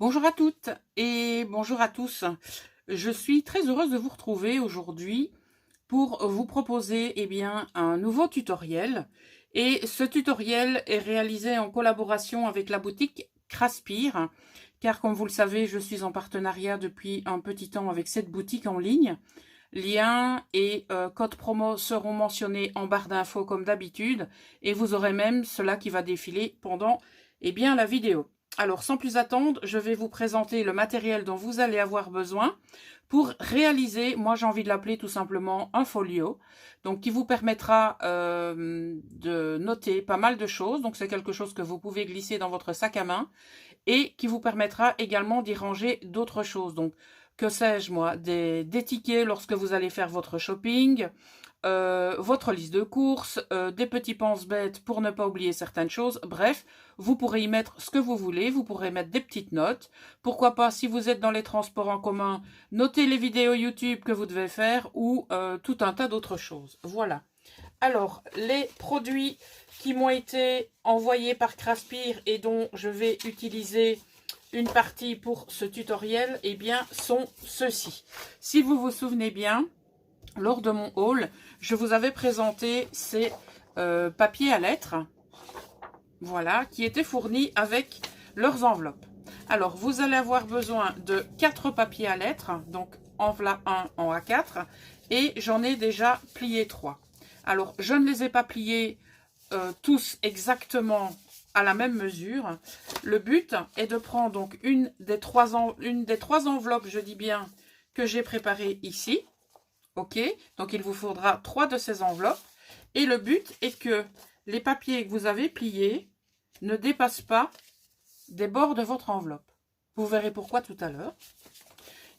Bonjour à toutes et bonjour à tous. Je suis très heureuse de vous retrouver aujourd'hui pour vous proposer un nouveau tutoriel. Et ce tutoriel est réalisé en collaboration avec la boutique Craspire, car comme vous le savez, je suis en partenariat depuis un petit temps avec cette boutique en ligne. Liens et code promo seront mentionnés en barre d'infos comme d'habitude, et vous aurez même cela qui va défiler pendant la vidéo. Alors sans plus attendre, je vais vous présenter le matériel dont vous allez avoir besoin pour réaliser, moi j'ai envie de l'appeler tout simplement un folio, donc qui vous permettra de noter pas mal de choses. Donc c'est quelque chose que vous pouvez glisser dans votre sac à main et qui vous permettra également d'y ranger d'autres choses. Donc que sais-je moi, des tickets lorsque vous allez faire votre shopping, votre liste de courses, des petits pense-bêtes pour ne pas oublier certaines choses. Bref, vous pourrez y mettre ce que vous voulez, vous pourrez mettre des petites notes. Pourquoi pas, si vous êtes dans les transports en commun, notez les vidéos YouTube que vous devez faire ou tout un tas d'autres choses. Voilà. Alors, les produits qui m'ont été envoyés par Craspire et dont je vais utiliser une partie pour ce tutoriel, sont ceux-ci. Si vous vous souvenez bien, lors de mon haul, je vous avais présenté ces papiers à lettres, voilà, qui étaient fournis avec leurs enveloppes. Alors, vous allez avoir besoin de 4 papiers à lettres, donc en voilà un en A4, et j'en ai déjà plié 3. Alors, je ne les ai pas pliés tous exactement à la même mesure. Le but est de prendre donc une des trois enveloppes, je dis bien, que j'ai préparées ici. Ok, donc il vous faudra 3 de ces enveloppes. Et le but est que les papiers que vous avez pliés ne dépassent pas des bords de votre enveloppe. Vous verrez pourquoi tout à l'heure.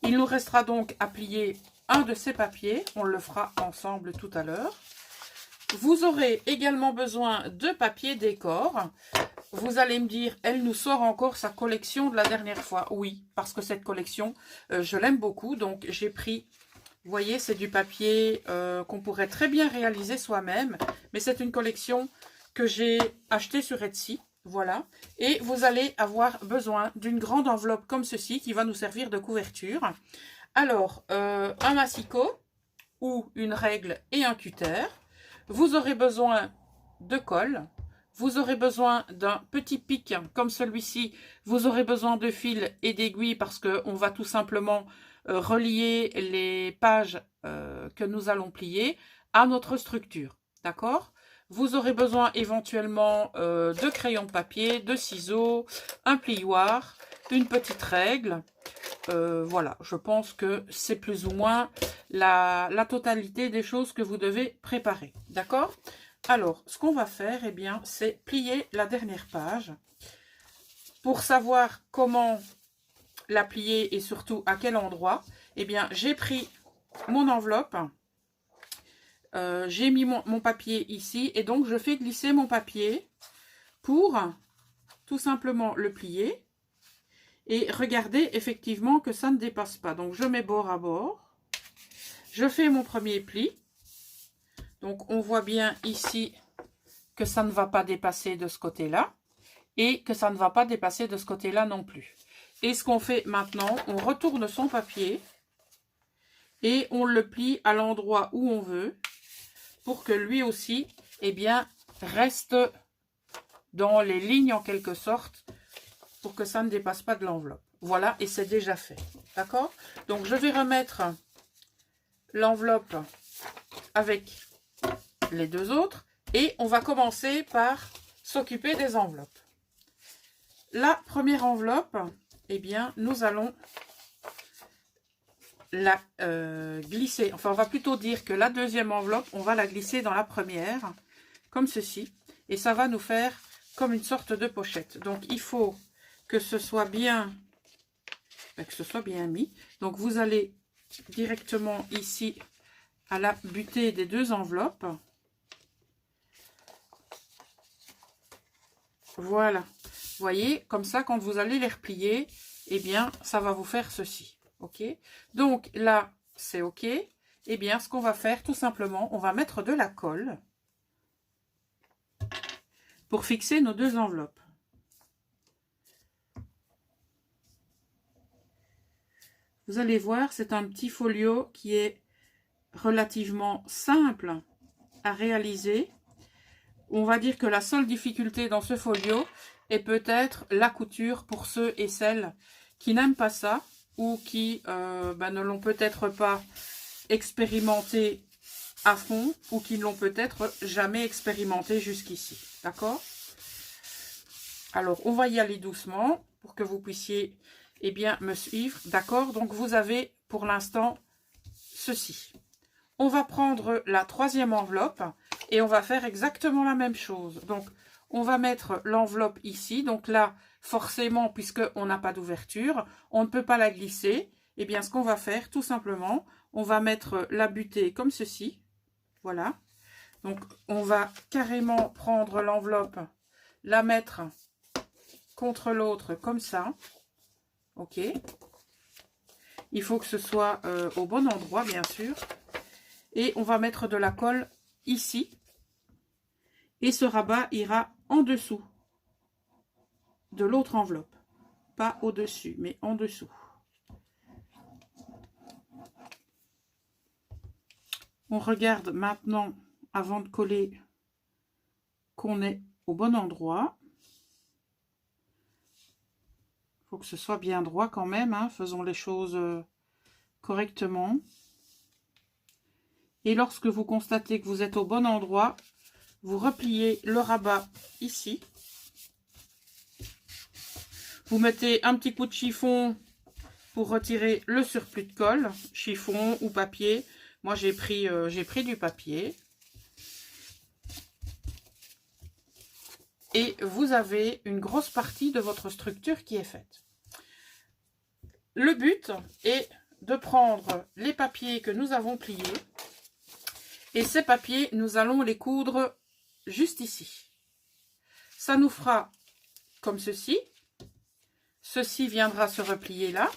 Il nous restera donc à plier un de ces papiers. On le fera ensemble tout à l'heure. Vous aurez également besoin de papier décor. Vous allez me dire, elle nous sort encore sa collection de la dernière fois. Oui, parce que cette collection, je l'aime beaucoup. Donc, j'ai pris, vous voyez, c'est du papier qu'on pourrait très bien réaliser soi-même. Mais c'est une collection que j'ai achetée sur Etsy. Voilà. Et vous allez avoir besoin d'une grande enveloppe comme ceci qui va nous servir de couverture. Alors, un massicot ou une règle et un cutter. Vous aurez besoin de colle, vous aurez besoin d'un petit pic comme celui-ci, vous aurez besoin de fil et d'aiguilles parce qu'on va tout simplement relier les pages que nous allons plier à notre structure, d'accord? Vous aurez besoin éventuellement de crayons de papier, de ciseaux, un plioir, une petite règle. Voilà, je pense que c'est plus ou moins la totalité des choses que vous devez préparer. D'accord? Alors, ce qu'on va faire, c'est plier la dernière page. Pour savoir comment la plier et surtout à quel endroit, j'ai pris mon enveloppe, j'ai mis mon papier ici et donc je fais glisser mon papier pour tout simplement le plier. Et regardez effectivement que ça ne dépasse pas. Donc, je mets bord à bord. Je fais mon premier pli. Donc, on voit bien ici que ça ne va pas dépasser de ce côté-là. Et que ça ne va pas dépasser de ce côté-là non plus. Et ce qu'on fait maintenant, on retourne son papier. Et on le plie à l'endroit où on veut. Pour que lui aussi, reste dans les lignes en quelque sorte. Pour que ça ne dépasse pas de l'enveloppe. Voilà, et c'est déjà fait. D'accord? Donc, je vais remettre l'enveloppe avec les deux autres. Et on va commencer par s'occuper des enveloppes. La première enveloppe, nous allons la glisser. Enfin, on va plutôt dire que la deuxième enveloppe, on va la glisser dans la première, comme ceci. Et ça va nous faire comme une sorte de pochette. Donc, il faut que ce soit bien mis. Donc, vous allez directement ici à la butée des deux enveloppes. Voilà. Vous voyez, comme ça, quand vous allez les replier, ça va vous faire ceci. OK? Donc, là, c'est OK. Ce qu'on va faire, tout simplement, on va mettre de la colle pour fixer nos deux enveloppes. Vous allez voir, c'est un petit folio qui est relativement simple à réaliser. On va dire que la seule difficulté dans ce folio est peut-être la couture pour ceux et celles qui n'aiment pas ça ou qui ne l'ont peut-être pas expérimenté à fond ou qui ne l'ont peut-être jamais expérimenté jusqu'ici. D'accord? Alors, on va y aller doucement pour que vous puissiez me suivre. D'accord? Donc, vous avez pour l'instant ceci. On va prendre la troisième enveloppe et on va faire exactement la même chose. Donc, on va mettre l'enveloppe ici. Donc là, forcément, puisqu'on n'a pas d'ouverture, on ne peut pas la glisser. Eh bien, ce qu'on va faire, tout simplement, on va mettre la butée comme ceci. Voilà. Donc, on va carrément prendre l'enveloppe, la mettre contre l'autre comme ça. OK. Il faut que ce soit au bon endroit, bien sûr. Et on va mettre de la colle ici. Et ce rabat ira en dessous de l'autre enveloppe. Pas au-dessus, mais en dessous. On regarde maintenant, avant de coller, qu'on est au bon endroit. Il faut que ce soit bien droit quand même, hein. Faisons les choses correctement. Et lorsque vous constatez que vous êtes au bon endroit, vous repliez le rabat ici. Vous mettez un petit coup de chiffon pour retirer le surplus de colle, chiffon ou papier. Moi, j'ai pris du papier. Et vous avez une grosse partie de votre structure qui est faite. Le but est de prendre les papiers que nous avons pliés. Et ces papiers, nous allons les coudre juste ici. Ça nous fera comme ceci. Ceci viendra se replier là.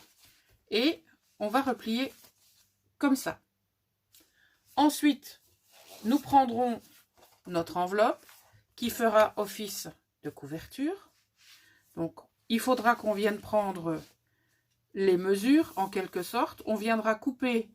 Et on va replier comme ça. Ensuite, nous prendrons notre enveloppe qui fera office de couverture. Donc, il faudra qu'on vienne prendre les mesures en quelque sorte. On viendra couper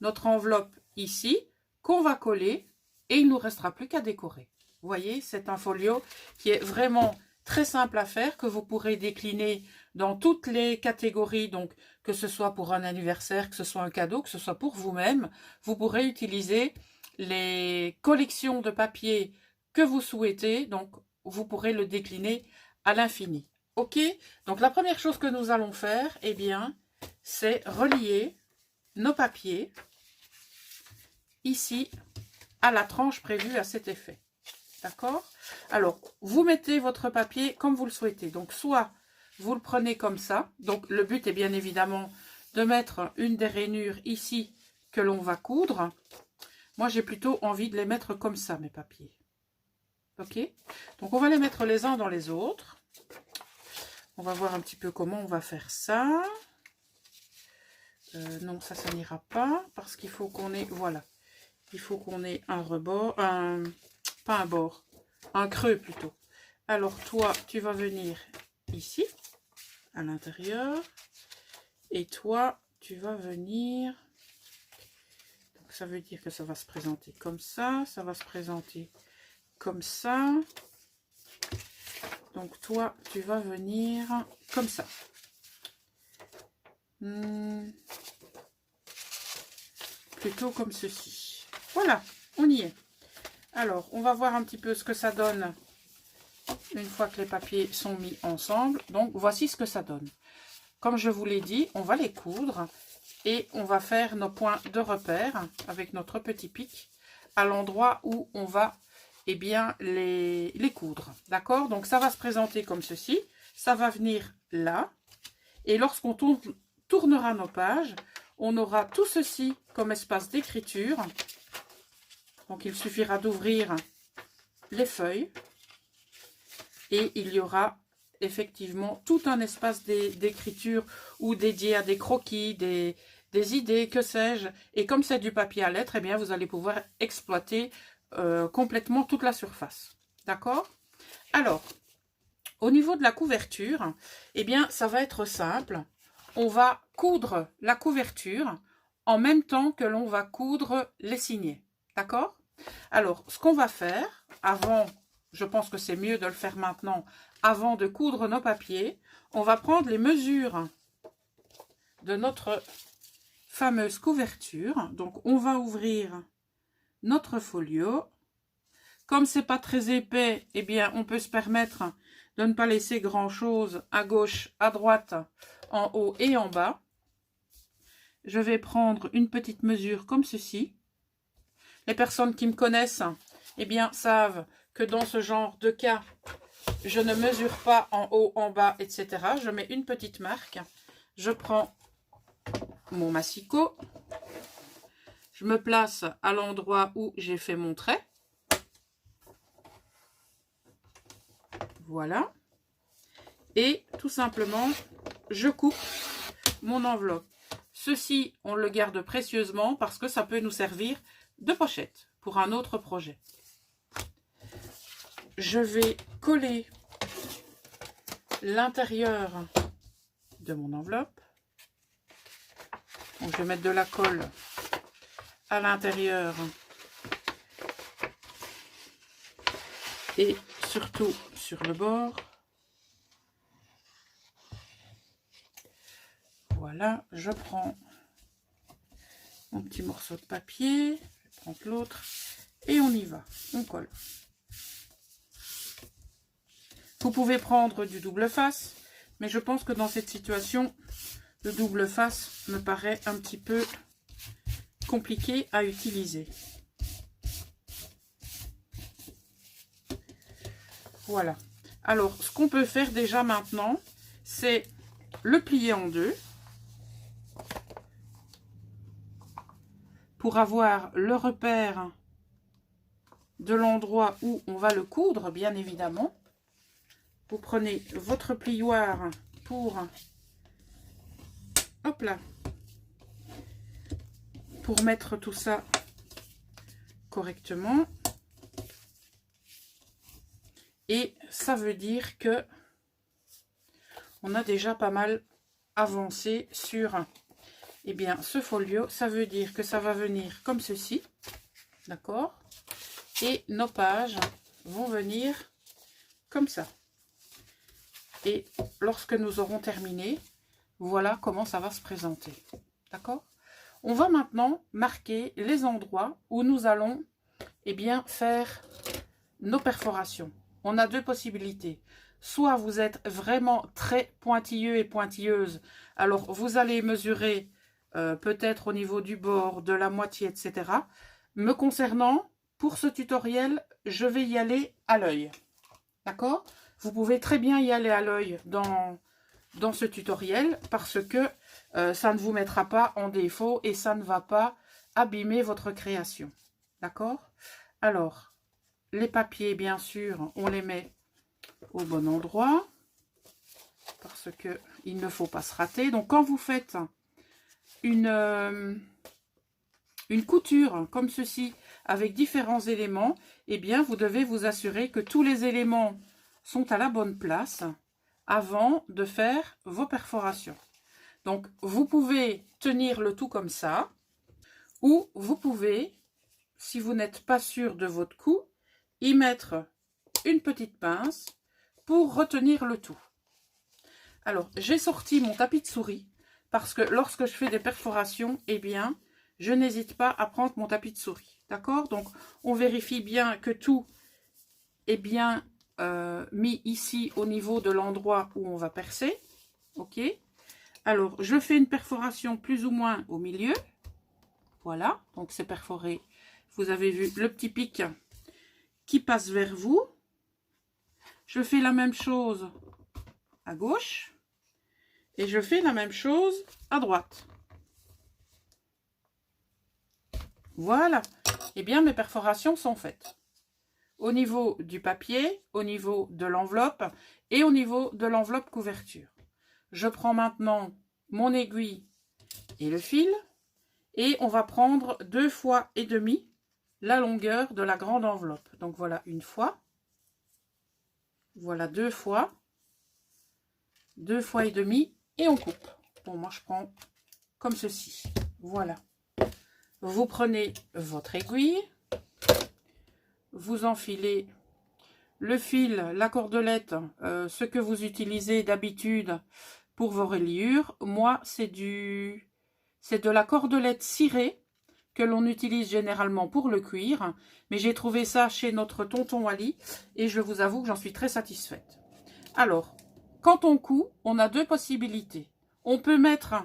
notre enveloppe ici, qu'on va coller et il ne nous restera plus qu'à décorer. Vous voyez, c'est un folio qui est vraiment très simple à faire, que vous pourrez décliner dans toutes les catégories, donc que ce soit pour un anniversaire, que ce soit un cadeau, que ce soit pour vous-même. Vous pourrez utiliser les collections de papier que vous souhaitez, donc vous pourrez le décliner à l'infini. Ok, donc la première chose que nous allons faire, eh bien, c'est relier nos papiers ici à la tranche prévue à cet effet. D'accord? Alors, vous mettez votre papier comme vous le souhaitez. Donc, soit vous le prenez comme ça. Donc, le but est bien évidemment de mettre une des rainures ici que l'on va coudre. Moi, j'ai plutôt envie de les mettre comme ça, mes papiers. Ok? Donc, on va les mettre les uns dans les autres. On va voir un petit peu comment on va faire ça. Non, ça n'ira pas parce qu'il faut qu'on ait, voilà, il faut qu'on ait un rebord, pas un bord, un creux plutôt. Alors toi, tu vas venir ici, à l'intérieur, et toi, tu vas venir, donc ça veut dire que ça va se présenter comme ça va se présenter comme ça. Donc toi, tu vas venir comme ça. Plutôt comme ceci. Voilà, on y est. Alors, on va voir un petit peu ce que ça donne une fois que les papiers sont mis ensemble. Donc, voici ce que ça donne. Comme je vous l'ai dit, on va les coudre et on va faire nos points de repère avec notre petit pic à l'endroit où on va les coudre. D'accord? Donc, ça va se présenter comme ceci. Ça va venir là. Et lorsqu'on tournera nos pages, on aura tout ceci comme espace d'écriture. Donc, il suffira d'ouvrir les feuilles. Et il y aura effectivement tout un espace d'écriture ou dédié à des croquis, des idées, que sais-je. Et comme c'est du papier à lettres, eh bien, vous allez pouvoir exploiter complètement toute la surface. D'accord? Alors, au niveau de la couverture, eh bien, ça va être simple. on va coudre la couverture en même temps que l'on va coudre les signets. D'accord? Alors, ce qu'on va faire, avant, je pense que c'est mieux de le faire maintenant, avant de coudre nos papiers, on va prendre les mesures de notre fameuse couverture. Donc, on va ouvrir notre folio. Comme c'est pas très épais, eh bien, on peut se permettre de ne pas laisser grand-chose à gauche, à droite, en haut et en bas. Je vais prendre une petite mesure comme ceci. Les personnes qui me connaissent, eh bien, savent que dans ce genre de cas, je ne mesure pas en haut, en bas, etc. Je mets une petite marque. Je prends mon massicot. Je me place à l'endroit où j'ai fait mon trait. Voilà. Et tout simplement, je coupe mon enveloppe. Ceci, on le garde précieusement parce que ça peut nous servir de pochette pour un autre projet. Je vais coller l'intérieur de mon enveloppe. Donc, je vais mettre de la colle à l'intérieur et surtout sur le bord. Voilà, je prends mon petit morceau de papier, je prends l'autre et on y va, on colle. Vous pouvez prendre du double face, mais je pense que dans cette situation, le double face me paraît un petit peu compliqué à utiliser. Voilà. Alors, ce qu'on peut faire déjà maintenant, c'est le plier en deux pour avoir le repère de l'endroit où on va le coudre, bien évidemment. Vous prenez votre plioir pour, hop là, pour mettre tout ça correctement. Et ça veut dire que on a déjà pas mal avancé sur eh bien, ce folio. Ça veut dire que ça va venir comme ceci. D'accord? Et nos pages vont venir comme ça. Et lorsque nous aurons terminé, voilà comment ça va se présenter. D'accord? On va maintenant marquer les endroits où nous allons eh bien, faire nos perforations. On a deux possibilités. Soit vous êtes vraiment très pointilleux et pointilleuse, alors vous allez mesurer peut-être au niveau du bord, de la moitié, etc. Me concernant, pour ce tutoriel, je vais y aller à l'œil. D'accord? Vous pouvez très bien y aller à l'œil dans ce tutoriel parce que ça ne vous mettra pas en défaut et ça ne va pas abîmer votre création. D'accord? Alors, les papiers, bien sûr, on les met au bon endroit parce que il ne faut pas se rater. Donc, quand vous faites une couture comme ceci avec différents éléments, eh bien, vous devez vous assurer que tous les éléments sont à la bonne place avant de faire vos perforations. Donc, vous pouvez tenir le tout comme ça ou vous pouvez, si vous n'êtes pas sûr de votre coup, y mettre une petite pince pour retenir le tout. Alors, j'ai sorti mon tapis de souris parce que lorsque je fais des perforations, eh bien, je n'hésite pas à prendre mon tapis de souris. D'accord? Donc, on vérifie bien que tout est bien mis ici au niveau de l'endroit où on va percer. Ok? Alors, je fais une perforation plus ou moins au milieu. Voilà, donc c'est perforé. Vous avez vu le petit pic qui passe vers vous. Je fais la même chose à gauche. Et je fais la même chose à droite. Voilà. Eh bien, mes perforations sont faites. Au niveau du papier, au niveau de l'enveloppe et au niveau de l'enveloppe couverture. Je prends maintenant mon aiguille et le fil. Et on va prendre 2 fois et demi la longueur de la grande enveloppe. Donc voilà une fois. Voilà 2 fois. 2 fois et demi et on coupe. Bon, moi, je prends comme ceci. Voilà. Vous prenez votre aiguille. Vous enfilez le fil, la cordelette, ce que vous utilisez d'habitude pour vos reliures. Moi, c'est de la cordelette cirée que l'on utilise généralement pour le cuir. Mais j'ai trouvé ça chez notre tonton Ali et je vous avoue que j'en suis très satisfaite. Alors, quand on coud, on a deux possibilités. On peut mettre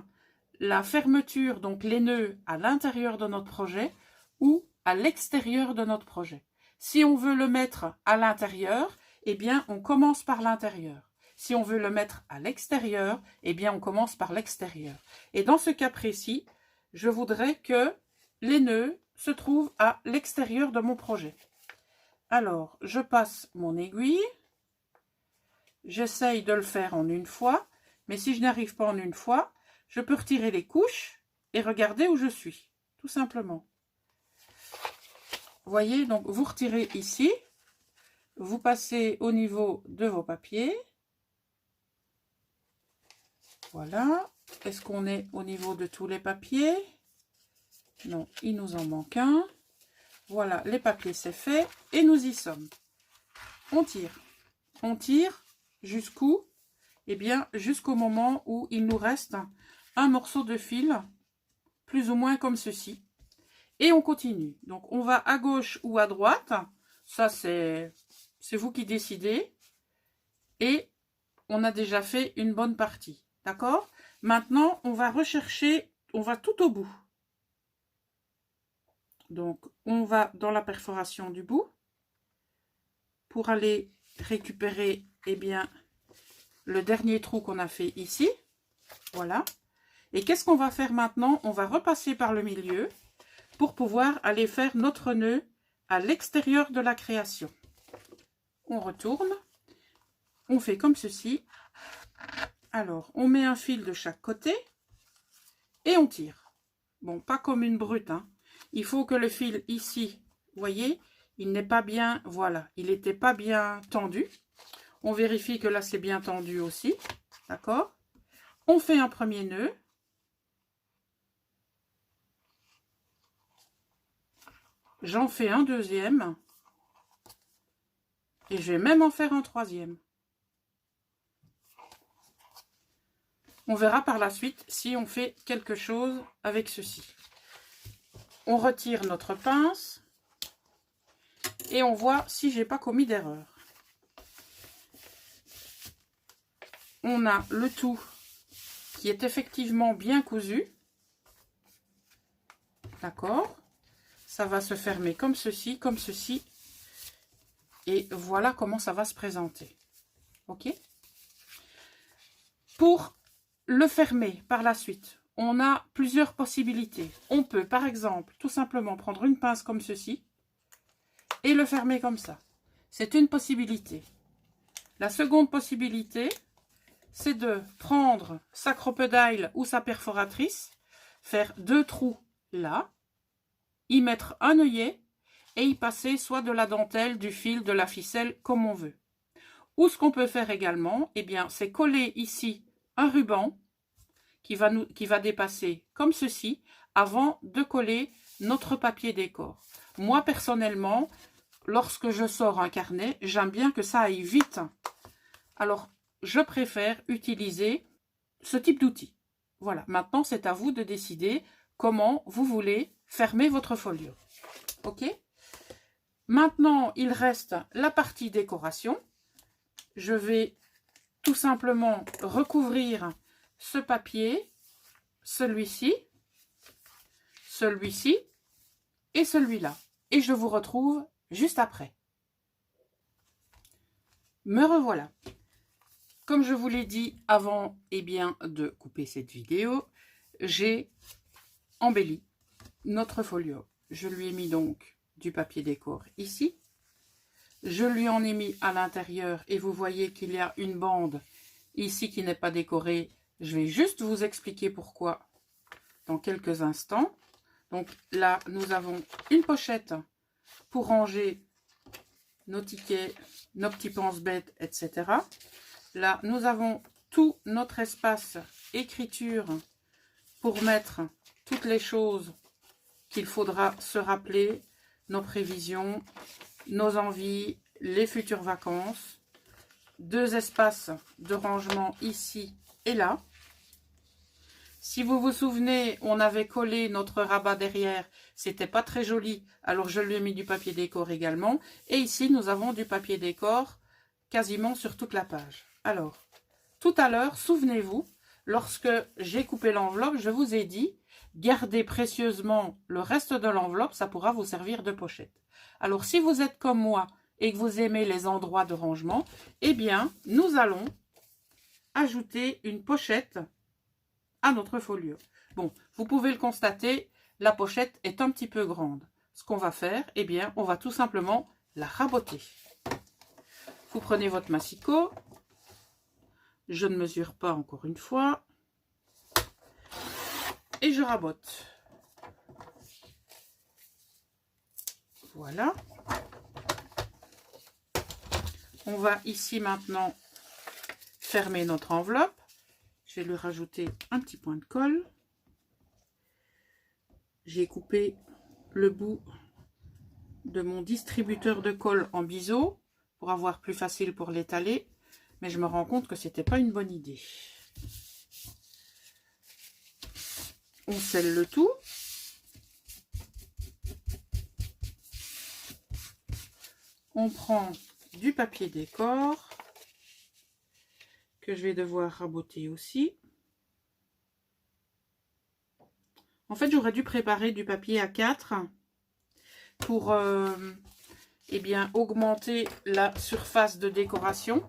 la fermeture, donc les nœuds, à l'intérieur de notre projet ou à l'extérieur de notre projet. Si on veut le mettre à l'intérieur, eh bien, on commence par l'intérieur. Si on veut le mettre à l'extérieur, eh bien, on commence par l'extérieur. Et dans ce cas précis, je voudrais que les nœuds se trouvent à l'extérieur de mon projet. Alors, je passe mon aiguille. J'essaye de le faire en une fois, mais si je n'arrive pas en une fois, je peux retirer les couches et regarder où je suis, tout simplement. Vous voyez, donc vous retirez ici, vous passez au niveau de vos papiers. Voilà. Est-ce qu'on est au niveau de tous les papiers? Non, il nous en manque un. Voilà, les papiers c'est fait et nous y sommes. On tire. On tire jusqu'où? Eh bien, jusqu'au moment où il nous reste un morceau de fil, plus ou moins comme ceci. Et on continue. Donc, on va à gauche ou à droite. Ça, c'est vous qui décidez. Et on a déjà fait une bonne partie. D'accord? Maintenant, on va rechercher, on va tout au bout. Donc, on va dans la perforation du bout pour aller récupérer, eh bien, le dernier trou qu'on a fait ici. Voilà. Et qu'est-ce qu'on va faire maintenant? On va repasser par le milieu pour pouvoir aller faire notre nœud à l'extérieur de la création. On retourne. On fait comme ceci. Alors, on met un fil de chaque côté et on tire. Bon, pas comme une brute, hein. Il faut que le fil ici, vous voyez, il n'est pas bien, voilà, il n'était pas bien tendu. On vérifie que là, c'est bien tendu aussi. D'accord? On fait un premier nœud. J'en fais un deuxième. Et je vais même en faire un troisième. On verra par la suite si on fait quelque chose avec ceci. On retire notre pince. Et on voit si j'ai pas commis d'erreur. On a le tout qui est effectivement bien cousu. D'accord? Ça va se fermer comme ceci, comme ceci. Et voilà comment ça va se présenter. Ok? Pour le fermer par la suite, on a plusieurs possibilités. On peut, par exemple, tout simplement prendre une pince comme ceci et le fermer comme ça. C'est une possibilité. La seconde possibilité, c'est de prendre sa crocodile ou sa perforatrice, faire deux trous là, y mettre un œillet et y passer soit de la dentelle, du fil, de la ficelle, comme on veut. Ou ce qu'on peut faire également, eh bien, c'est coller ici un ruban qui va dépasser comme ceci avant de coller notre papier décor. Moi, personnellement, lorsque je sors un carnet, j'aime bien que ça aille vite. Alors, je préfère utiliser ce type d'outil. Voilà, maintenant, c'est à vous de décider comment vous voulez fermer votre folio. Ok? Maintenant, il reste la partie décoration. Je vais tout simplement recouvrir ce papier, celui-ci, celui-ci et celui-là. Et je vous retrouve juste après. Me revoilà. Comme je vous l'ai dit avant de couper cette vidéo, j'ai embelli notre folio. Je lui ai mis donc du papier décor ici. Je lui en ai mis à l'intérieur et vous voyez qu'il y a une bande ici qui n'est pas décorée. Je vais juste vous expliquer pourquoi dans quelques instants. Donc là, nous avons une pochette pour ranger nos tickets, nos petits pense-bêtes, etc. Là, nous avons tout notre espace écriture pour mettre toutes les choses qu'il faudra se rappeler, nos prévisions, nos envies, les futures vacances. 2 espaces de rangement ici et là. Si vous vous souvenez, on avait collé notre rabat derrière, c'était pas très joli, alors je lui ai mis du papier décor également. Et ici, nous avons du papier décor quasiment sur toute la page. Alors, tout à l'heure, souvenez-vous, lorsque j'ai coupé l'enveloppe, je vous ai dit, gardez précieusement le reste de l'enveloppe, ça pourra vous servir de pochette. Alors, si vous êtes comme moi et que vous aimez les endroits de rangement, eh bien, nous allons ajouter une pochette à notre folio. Bon, vous pouvez le constater, la pochette est un petit peu grande. Ce qu'on va faire, eh bien, on va tout simplement la raboter. Vous prenez votre massicot. Je ne mesure pas encore une fois. Et je rabote. Voilà. On va ici maintenant fermer notre enveloppe. Je vais lui rajouter un petit point de colle. J'ai coupé le bout de mon distributeur de colle en biseau pour avoir plus facile pour l'étaler. Mais je me rends compte que c'était pas une bonne idée. On scelle le tout. On prend du papier décor que je vais devoir raboter aussi. En fait, j'aurais dû préparer du papier A4 pour eh bien, augmenter la surface de décoration.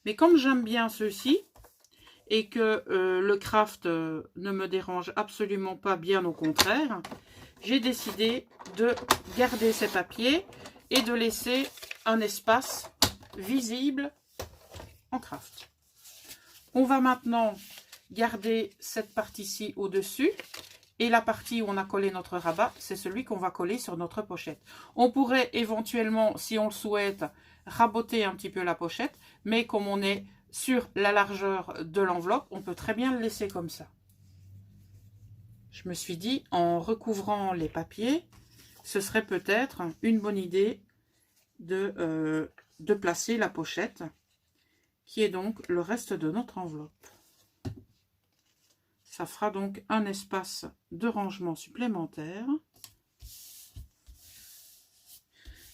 Mais comme j'aime bien ceux-ci et que le craft ne me dérange absolument pas, bien au contraire, j'ai décidé de garder ces papiers et de laisser un espace visible en craft. On va maintenant garder cette partie-ci au-dessus. Et la partie où on a collé notre rabat, c'est celui qu'on va coller sur notre pochette. On pourrait éventuellement, si on le souhaite, raboter un petit peu la pochette. Mais comme on est sur la largeur de l'enveloppe, on peut très bien le laisser comme ça. Je me suis dit, en recouvrant les papiers, ce serait peut-être une bonne idée de placer la pochette, qui est donc le reste de notre enveloppe. Ça fera donc un espace de rangement supplémentaire.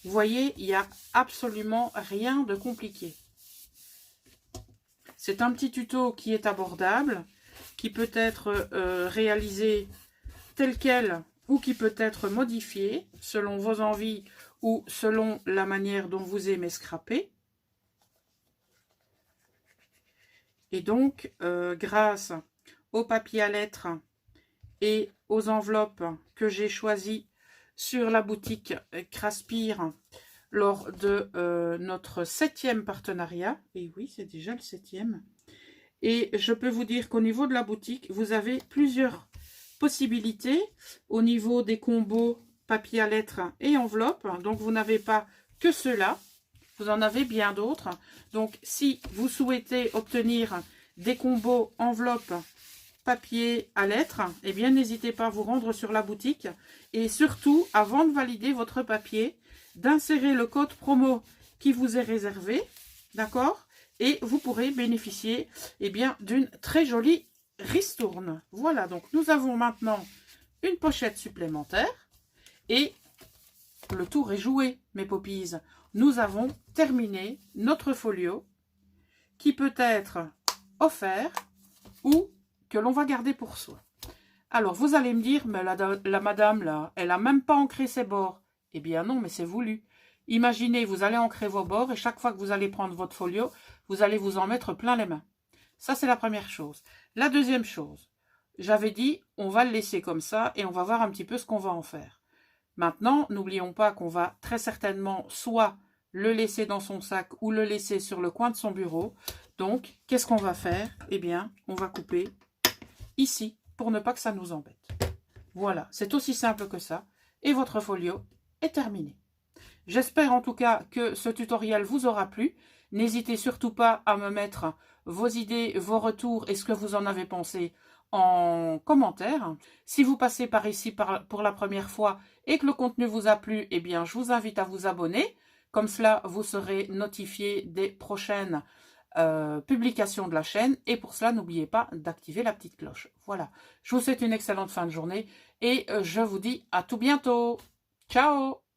Vous voyez, il n'y a absolument rien de compliqué. C'est un petit tuto qui est abordable, qui peut être réalisé tel quel ou qui peut être modifié selon vos envies ou selon la manière dont vous aimez scraper. Et donc, grâce au papier à lettres et aux enveloppes que j'ai choisies sur la boutique Craspir lors de notre 7e partenariat. Et oui, c'est déjà le 7e. Et je peux vous dire qu'au niveau de la boutique, vous avez plusieurs possibilités au niveau des combos papier à lettres et enveloppe. Donc, vous n'avez pas que ceux-là. Vous en avez bien d'autres. Donc, si vous souhaitez obtenir des combos enveloppe papier à lettres, eh bien, n'hésitez pas à vous rendre sur la boutique. Et surtout, avant de valider votre papier, d'insérer le code promo qui vous est réservé. D'accord? Et vous pourrez bénéficier eh bien, d'une très jolie ristourne. Voilà, donc nous avons maintenant une pochette supplémentaire. Et le tour est joué, mes poppies. Nous avons terminé notre folio qui peut être offert ou que l'on va garder pour soi. Alors, vous allez me dire, mais la madame, là, elle n'a même pas ancré ses bords. Eh bien non, mais c'est voulu. Imaginez, vous allez ancrer vos bords et chaque fois que vous allez prendre votre folio, vous allez vous en mettre plein les mains. Ça, c'est la première chose. La deuxième chose, j'avais dit, on va le laisser comme ça et on va voir un petit peu ce qu'on va en faire. Maintenant, n'oublions pas qu'on va très certainement soit le laisser dans son sac ou le laisser sur le coin de son bureau. Donc, qu'est-ce qu'on va faire? Eh bien, on va couper ici pour ne pas que ça nous embête. Voilà, c'est aussi simple que ça. Et votre folio est terminé. J'espère en tout cas que ce tutoriel vous aura plu. N'hésitez surtout pas à me mettre vos idées, vos retours et ce que vous en avez pensé en commentaire. Si vous passez par ici pour la première fois et que le contenu vous a plu, eh bien, je vous invite à vous abonner. Comme cela, vous serez notifié des prochaines publications de la chaîne. Et pour cela, n'oubliez pas d'activer la petite cloche. Voilà. Je vous souhaite une excellente fin de journée et je vous dis à tout bientôt. Ciao!